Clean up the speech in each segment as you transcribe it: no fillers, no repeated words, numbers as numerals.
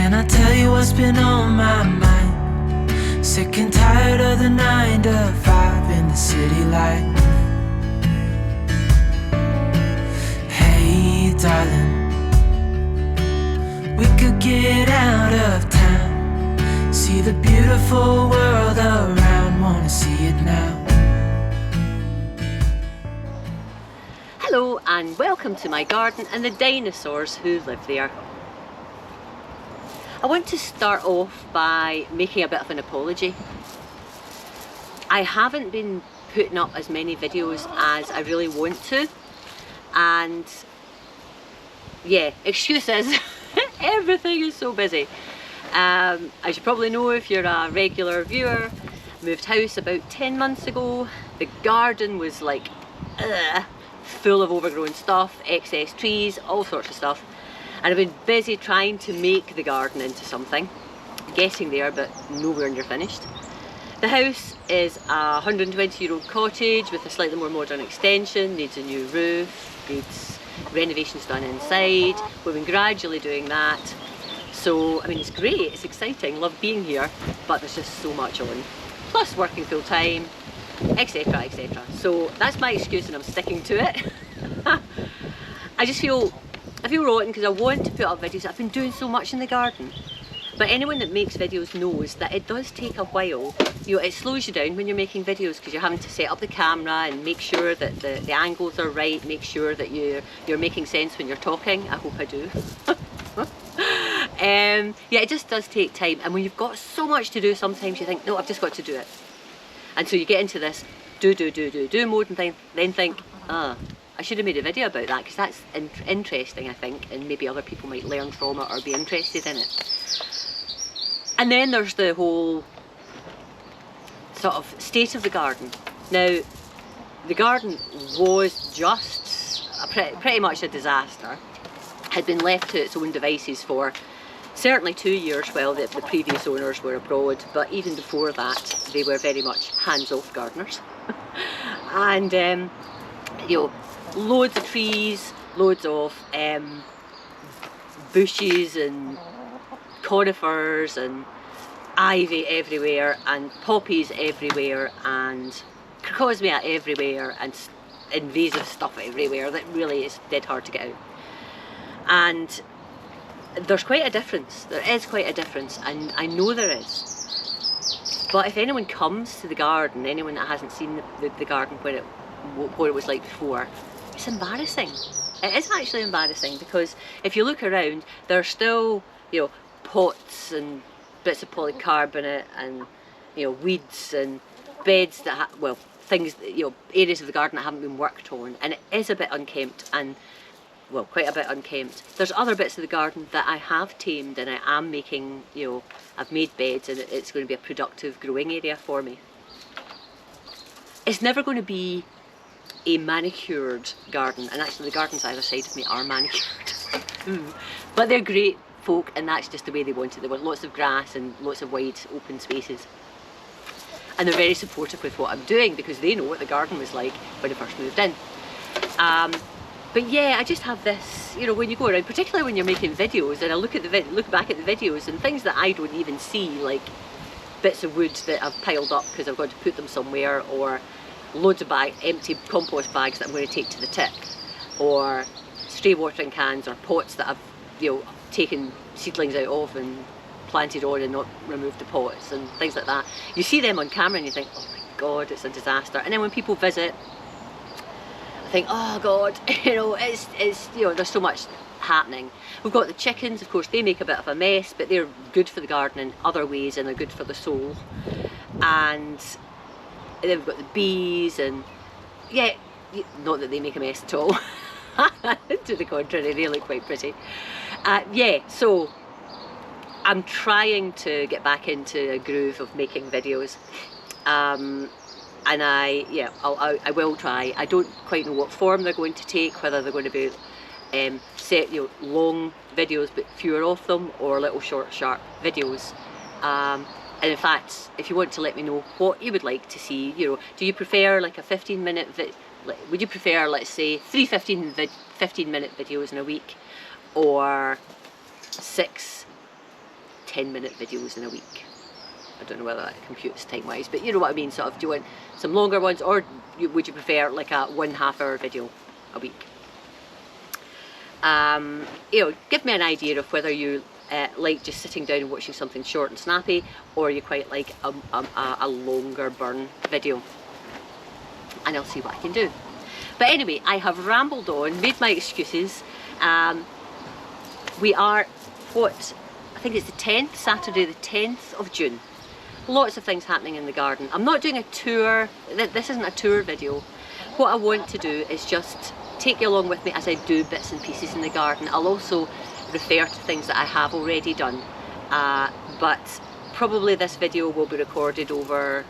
Can I tell you what's been on my mind? Sick and tired of the 9 to 5 in the city life. Hey darling, we could get out of town, see the beautiful world around, wanna see it now. Hello and welcome to my garden and the dinosaurs who live there. I want to start off by making a bit of an apology. I haven't been putting up as many videos as I really want to, and yeah, excuses. Everything is so busy. As you probably know if you're a regular viewer, moved house about 10 months ago. The garden was like full of overgrown stuff, excess trees, all sorts of stuff. And I've been busy trying to make the garden into something. Getting there, but nowhere near finished. The house is a 120-year-old cottage with a slightly more modern extension, needs a new roof, needs renovations done inside. We've been gradually doing that. So, I mean, it's great, it's exciting, love being here, but there's just so much on. Plus working full time, etc, etc. So that's my excuse and I'm sticking to it. I feel rotten because I want to put up videos. I've been doing so much in the garden. But anyone that makes videos knows that it does take a while. You know, it slows you down when you're making videos because you're having to set up the camera and make sure that the angles are right, make sure that you're making sense when you're talking. I hope I do. Yeah, it just does take time. And when you've got so much to do, sometimes you think, no, I've just got to do it. And so you get into this do mode and then think, I should have made a video about that because that's interesting, I think, and maybe other people might learn from it or be interested in it. And then there's the whole sort of state of the garden. Now, the garden was just pretty much a disaster. Had been left to its own devices for certainly 2 years while the previous owners were abroad, but even before that they were very much hands-off gardeners. And you know, loads of trees, loads of bushes and conifers and ivy everywhere and poppies everywhere and crocosmia everywhere and invasive stuff everywhere that really is dead hard to get out. And there's quite a difference, there is quite a difference, and I know there is. But if anyone comes to the garden, anyone that hasn't seen the garden what it was like before, it's embarrassing. It is actually embarrassing because if you look around, there's still, you know, pots and bits of polycarbonate and, you know, weeds and beds that things, you know, areas of the garden that haven't been worked on, and it is a bit unkempt and, well, quite a bit unkempt. There's other bits of the garden that I have tamed and I am making, you know, I've made beds and it's going to be a productive growing area for me. It's never going to be a manicured garden, and actually the gardens either side of me are manicured. But they're great folk and that's just the way they want it. They want lots of grass and lots of wide open spaces. And they're very supportive with what I'm doing because they know what the garden was like when I first moved in. But yeah, I just have this, you know, when you go around, particularly when you're making videos, and I look back at the videos and things that I don't even see, like bits of wood that I've piled up because I've got to put them somewhere, or loads of empty compost bags that I'm going to take to the tip, or stray watering cans or pots that I've, you know, taken seedlings out of and planted on and not removed the pots and things like that. You see them on camera and you think, oh my god, it's a disaster. And then when people visit, think, oh god, you know, it's you know, there's so much happening. We've got the chickens, of course, they make a bit of a mess, but they're good for the garden in other ways and they're good for the soul. And then we've got the bees, and yeah, not that they make a mess at all. To the contrary, they look quite pretty. Yeah, so I'm trying to get back into a groove of making videos. And I will try. I don't quite know what form they're going to take, whether they're going to be set, you know, long videos but fewer of them, or little short sharp videos. And in fact, if you want to let me know what you would like to see, you know, do you prefer like a 15-minute would you prefer, let's say, 3 15-minute videos in a week, or 6 10-minute videos in a week. I don't know whether that computes time-wise, but you know what I mean, sort of, do you want some longer ones, or would you prefer like a 1.5 hour video a week? You know, give me an idea of whether you like just sitting down and watching something short and snappy, or you quite like a longer burn video, and I'll see what I can do. But anyway, I have rambled on, made my excuses. We are, what, I think it's the 10th, Saturday the 10th of June. Lots of things happening in the garden. I'm not doing a tour, this isn't a tour video. What I want to do is just take you along with me as I do bits and pieces in the garden. I'll also refer to things that I have already done, but probably this video will be recorded over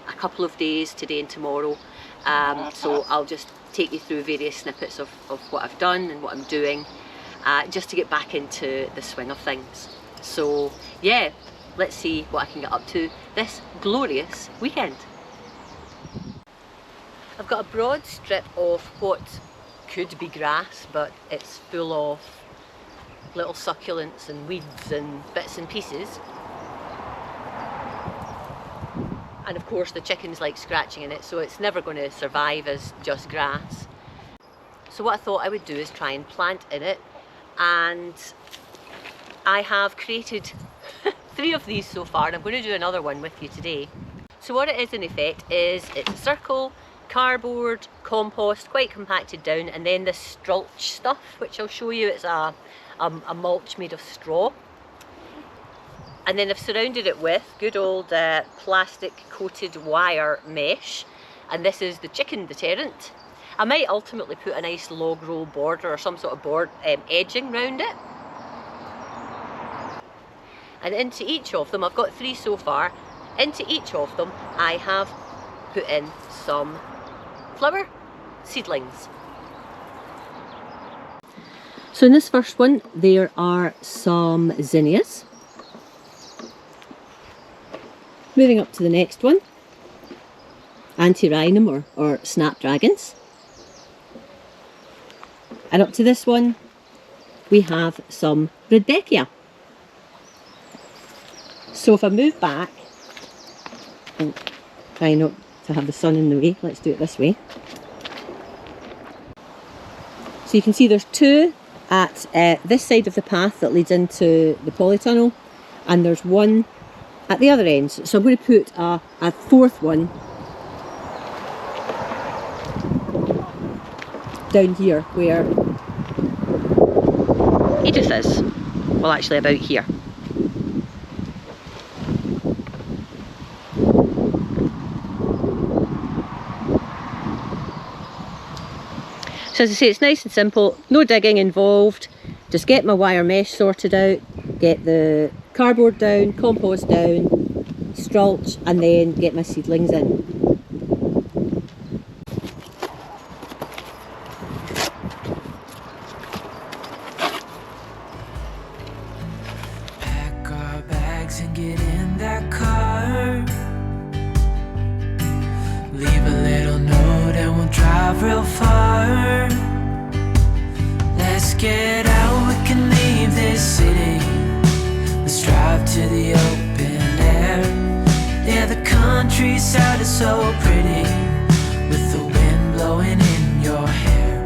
a couple of days, today and tomorrow. So I'll just take you through various snippets of what I've done and what I'm doing, just to get back into the swing of things. So yeah, let's see what I can get up to this glorious weekend. I've got a broad strip of what could be grass, but it's full of little succulents and weeds and bits and pieces. And of course the chickens like scratching in it, so it's never going to survive as just grass. So what I thought I would do is try and plant in it, and I have created 3 of these so far, and I'm going to do another one with you today. So what it is in effect is it's a circle, cardboard, compost, quite compacted down, and then this strulch stuff, which I'll show you. It's a mulch made of straw. And then I've surrounded it with good old plastic coated wire mesh, and this is the chicken deterrent. I might ultimately put a nice log roll border or some sort of board edging round it. And into each of them, I've got 3 so far, into each of them I have put in some flower seedlings. So in this first one there are some zinnias. Moving up to the next one, antirrhinum or snapdragons. And up to this one we have some rudbeckia. So if I move back and try not to have the sun in the way, let's do it this way. So you can see there's 2 at this side of the path that leads into the polytunnel, and there's 1 at the other end. So I'm going to put a 4th one down here where Edith is. Well, actually about here. So as I say, it's nice and simple, no digging involved. Just get my wire mesh sorted out, get the cardboard down, compost down, strulch, and then get my seedlings in. Pack our bags and get in that car. Leave a little note and we'll drive real far. Let's get out, we can leave this city. Let's drive to the open air. Yeah, the countryside is so pretty, with the wind blowing in your hair.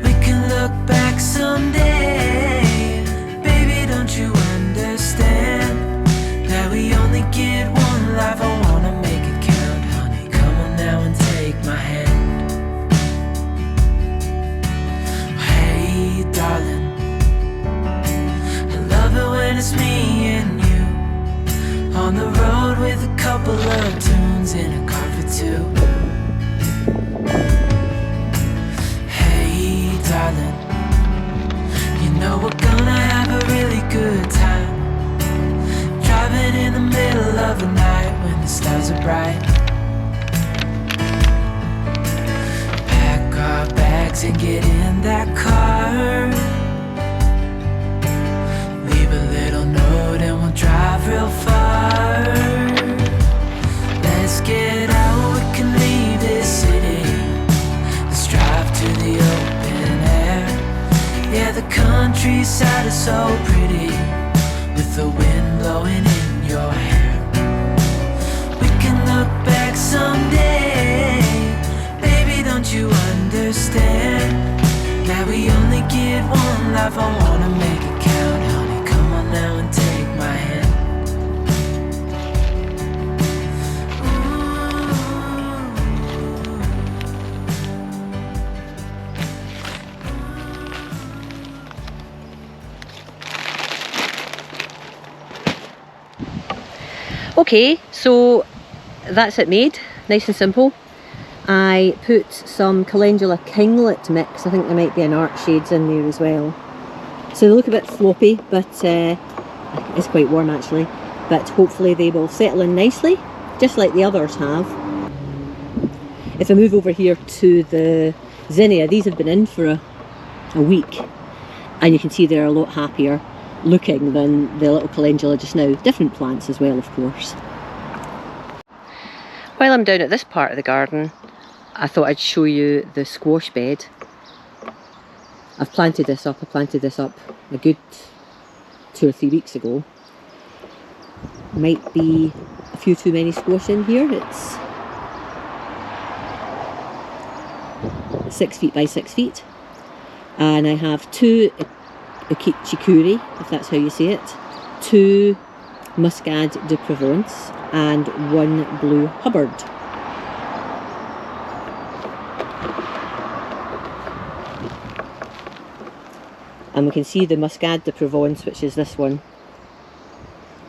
We can look back someday. Baby, don't you understand that we only get one life? I wanna make it count, honey. Come on now and take my hand. Hey, darling, I love it when it's me and you on the road with a couple of tunes in a car for 2. Hey, darling, you know we're gonna have a really good time, driving in the middle of the night when the stars are bright. Pack our bags and get in that car. Leave a little note and we'll drive real far. Let's get out, we can leave this city. Let's drive to the open air. Yeah, the countryside is so pretty, with the wind blowing in your hair. We can look back someday, baby, don't you understand that we only get one life? I wanna make it count, honey, come on now and take my hand. Okay, so that's it made, nice and simple. I put some calendula kinglet mix. I think there might be an art shades in there as well. So they look a bit floppy, but it's quite warm actually. But hopefully they will settle in nicely, just like the others have. If I move over here to the zinnia, these have been in for a week. And you can see they're a lot happier looking than the little calendula just now. Different plants as well, of course. While I'm down at this part of the garden, I thought I'd show you the squash bed. I've planted this up. I planted this up a good 2 or 3 weeks ago. Might be a few too many squash in here. It's 6 feet by 6 feet. And I have 2 chikuri, if that's how you say it, 2 Muscade de Provence and 1 blue Hubbard. And we can see the Muscade de Provence, which is this one,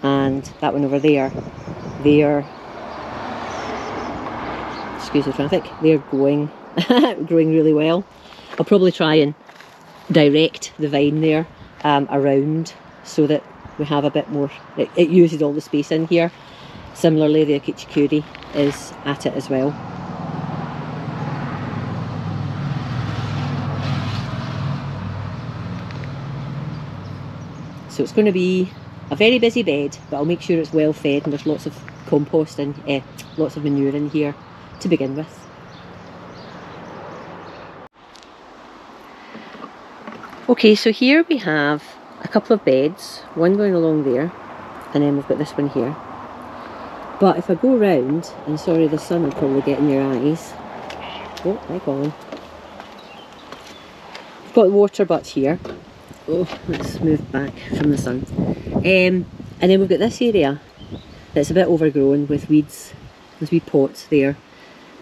and that one over there. They're, excuse the traffic, they're growing really well. I'll probably try and direct the vine there around so that we have a bit more, it uses all the space in here. Similarly, the Akichikuri is at it as well. So it's going to be a very busy bed, but I'll make sure it's well fed and there's lots of compost and lots of manure in here to begin with. Okay, so here we have a couple of beds, one going along there, and then we've got this one here. But if I go round, and sorry the sun will probably get in your eyes. Oh, hi Colin. We've got water butts here. Oh, let's move back from the sun. And then we've got this area that's a bit overgrown with weeds. There's wee pots there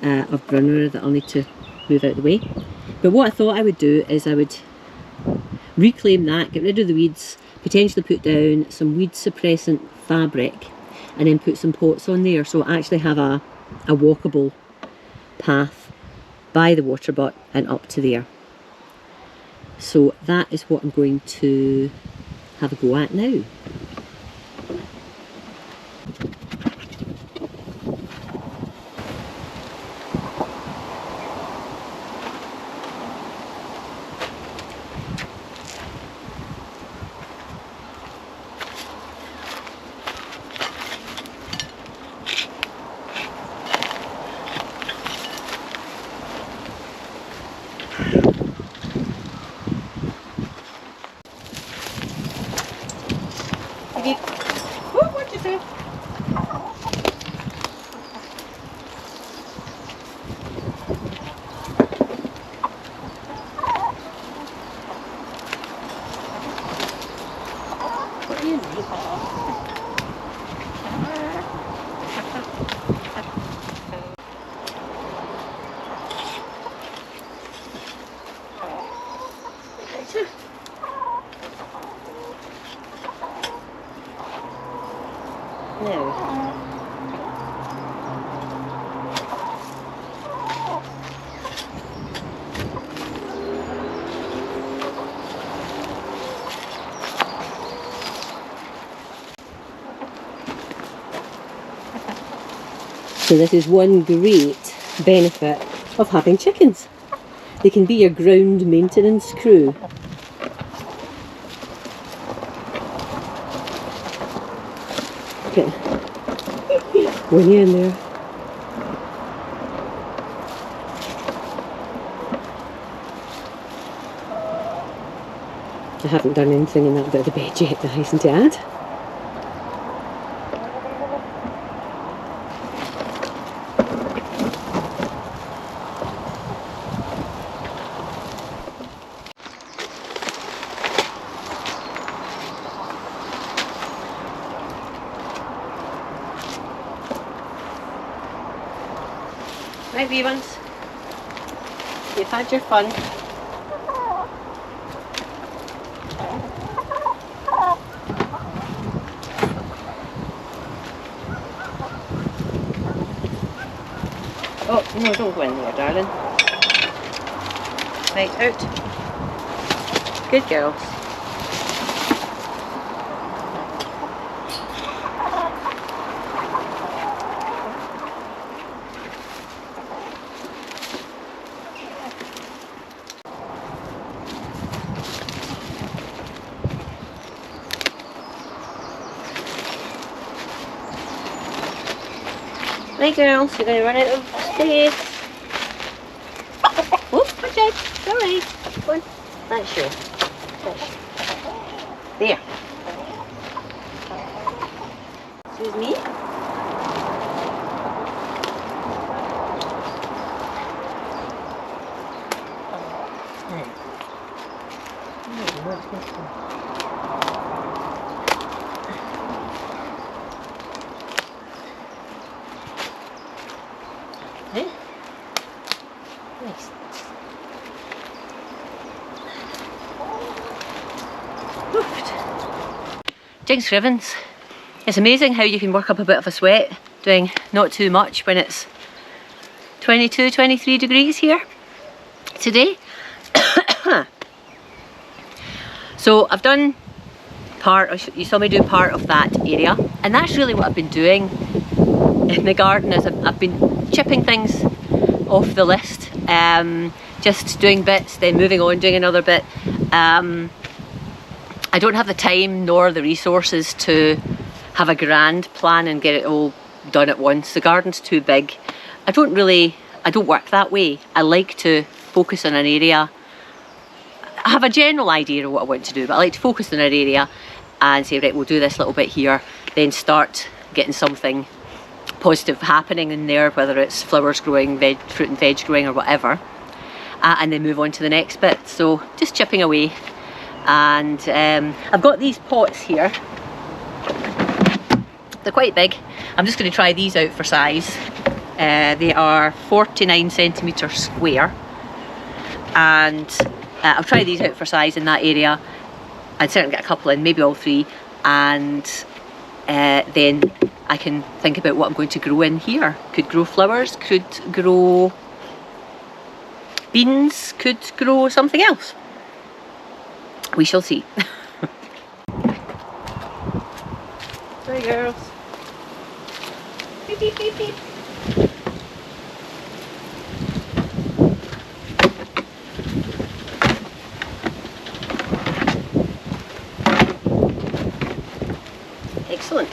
of brunner that I'll need to move out the way. But what I thought I would do is I would reclaim that, get rid of the weeds, potentially put down some weed suppressant fabric and then put some pots on there, so I actually have a walkable path by the water butt and up to there. So that is what I'm going to have a go at now. What'd you say? What do you need? No. So this is one great benefit of having chickens. They can be your ground maintenance crew. Okay. When you're in there. I haven't done anything in that bit of the bed yet, guys and Dad. Right, wee ones? You've had your fun. Oh, no, don't go in there, darling. Right, out. Good girls. Right, girls, you're going to run out of space. Oh, watch out. It's alright. Go on. That's you. There. Excuse me. What's this one? Nice. Jinx ribbons. It's amazing how you can work up a bit of a sweat doing not too much when it's 22, 23 degrees here today. So I've done you saw me do part of that area, and that's really what I've been doing in the garden. Is I've been chipping things off the list, just doing bits, then moving on, doing another bit. I don't have the time nor the resources to have a grand plan and get it all done at once. The garden's too big. I don't work that way. I like to focus on an area. I have a general idea of what I want to do, but I like to focus on an area and say, right, we'll do this little bit here, then start getting something positive happening in there, whether it's flowers growing, fruit and veg growing, or whatever, and then move on to the next bit. So just chipping away. And I've got these pots here. They're quite big. I'm just going to try these out for size. They are 49 centimetres square, and I'll try these out for size in that area. I'd certainly get a couple in, maybe all three, and then I can think about what I'm going to grow in here. Could grow flowers, could grow beans, could grow something else. We shall see. Hi girls. Beep beep beep beep. Excellent.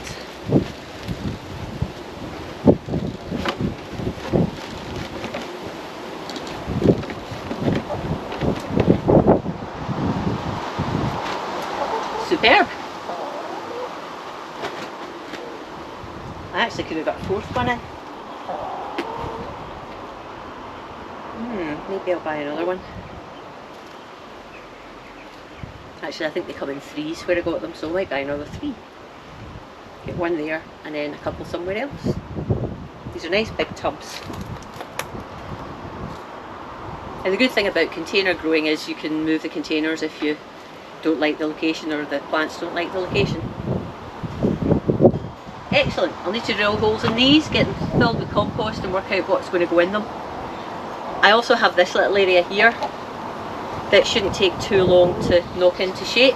Superb. I actually could have got a fourth one in. Maybe I'll buy another one. Actually, I think they come in threes where I got them, so I might buy another three. Get one there and then a couple somewhere else. These are nice big tubs. And the good thing about container growing is you can move the containers if you don't like the location, or the plants don't like the location. Excellent. I'll need to drill holes in these, get them filled with compost and work out what's going to go in them. I also have this little area here that shouldn't take too long to knock into shape,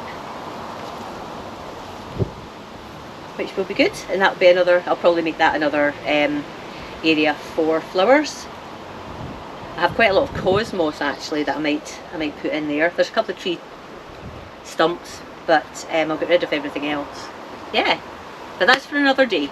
which will be good, and that'll be another, I'll probably make that another area for flowers. I have quite a lot of cosmos actually that I might put in there. There's a couple of tree stumps, but I'll get rid of everything else. Yeah, but that's for another day.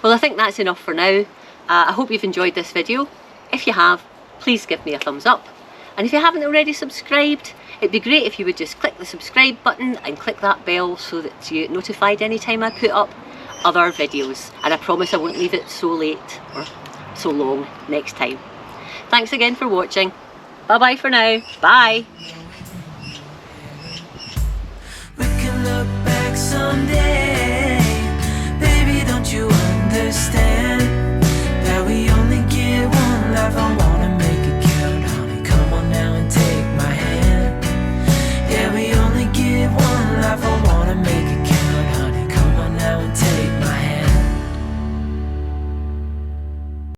Well, I think that's enough for now. I hope you've enjoyed this video. If you have, please give me a thumbs up. And if you haven't already subscribed, it'd be great if you would just click the subscribe button and click that bell so that you get notified anytime I put up other videos. And I promise I won't leave it so late or so long next time. Thanks again for watching. Bye bye for now. Bye.